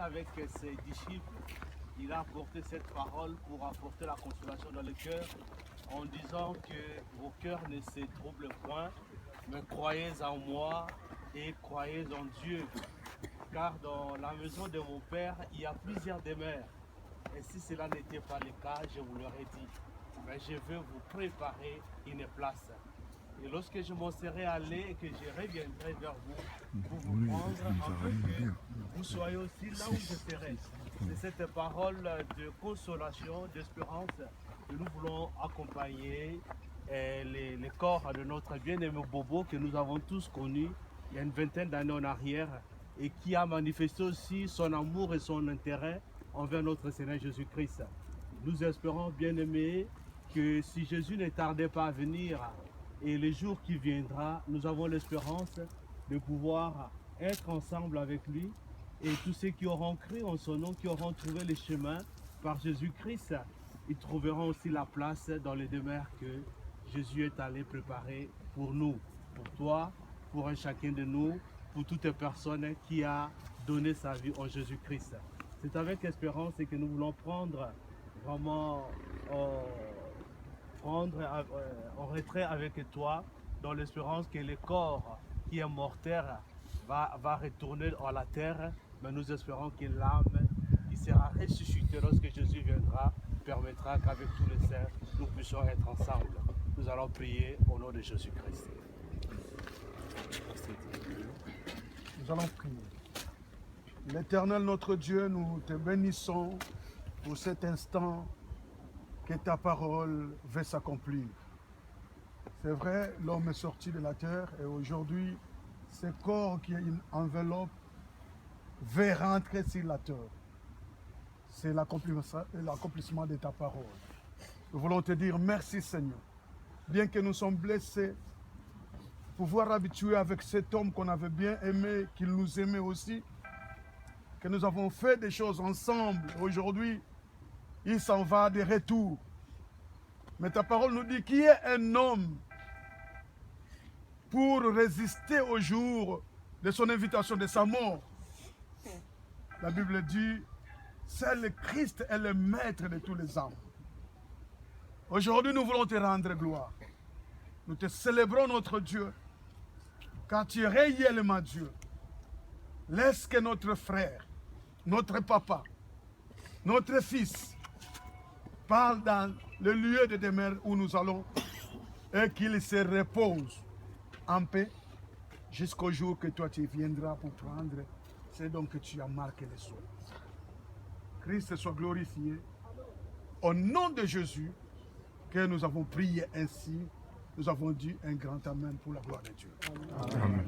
avec ses disciples, il a apporté cette parole pour apporter la consolation dans le cœur en disant que vos cœurs ne se troublent point, mais croyez en moi et croyez en Dieu. Car dans la maison de mon Père, il y a plusieurs demeures. Et si cela n'était pas le cas, je vous l'aurais dit. Mais je veux vous préparer une place. Et lorsque je m'en serai allé et que je reviendrai vers vous pour vous prendre, afin que vous soyez aussi là où je serai. C'est cette parole de consolation, d'espérance que nous voulons accompagner les corps de notre bien-aimé Bobo que nous avons tous connu il y a une vingtaine d'années en arrière et qui a manifesté aussi son amour et son intérêt envers notre Seigneur Jésus-Christ. Nous espérons, bien-aimés, que si Jésus ne tardait pas à venir et les jours qui viendra, nous avons l'espérance de pouvoir être ensemble avec lui et tous ceux qui auront cru en son nom, qui auront trouvé le chemin par Jésus-Christ, ils trouveront aussi la place dans les demeures que Jésus est allé préparer pour nous, pour toi, pour un chacun de nous, pour toute personne qui a donné sa vie en Jésus-Christ. C'est avec espérance que nous voulons prendre vraiment en retrait avec toi, dans l'espérance que le corps qui est mortel va retourner à la terre, mais nous espérons que l'âme qui sera ressuscitée lorsque Jésus viendra permettra qu'avec tous les saints, nous puissions être ensemble. Nous allons prier au nom de Jésus-Christ. Nous allons prier. L'Éternel, notre Dieu, nous te bénissons pour cet instant que ta parole veut s'accomplir. C'est vrai, l'homme est sorti de la terre et aujourd'hui, ce corps qui est une enveloppe veut rentrer sur la terre. C'est l'accomplissement de ta parole. Nous voulons te dire merci Seigneur. Bien que nous sommes blessés, pouvoir habituer avec cet homme qu'on avait bien aimé, qu'il nous aimait aussi, que nous avons fait des choses ensemble. Aujourd'hui, il s'en va de retour. Mais ta parole nous dit qui est un homme pour résister au jour de son invitation, de sa mort. La Bible dit, c'est le Christ est le maître de tous les hommes. Aujourd'hui, nous voulons te rendre gloire. Nous te célébrons notre Dieu, car tu es réellement Dieu. Laisse que notre frère, notre papa, notre fils parle dans le lieu de demeure où nous allons et qu'il se repose en paix jusqu'au jour que toi tu viendras pour prendre. C'est donc que tu as marqué les soins. Christ soit glorifié. Au nom de Jésus, que nous avons prié ainsi, nous avons dit un grand Amen pour la gloire de Dieu. Amen. Amen.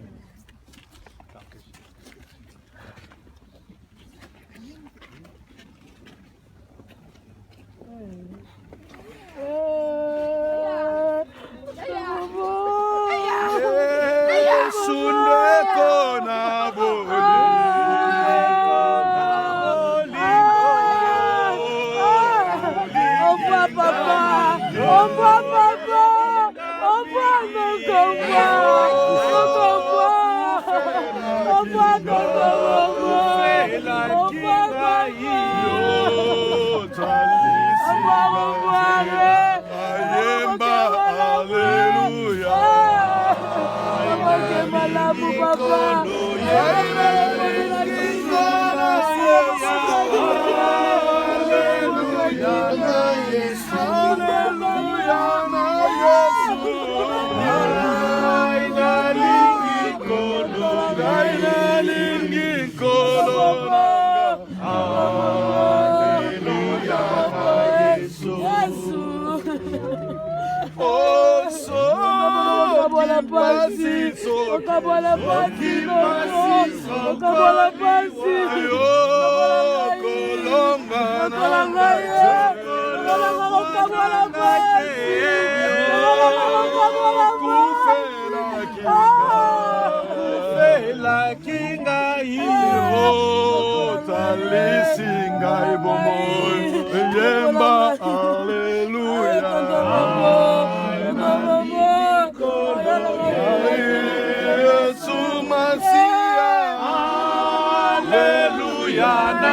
Alléluia.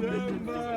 Hallelujah.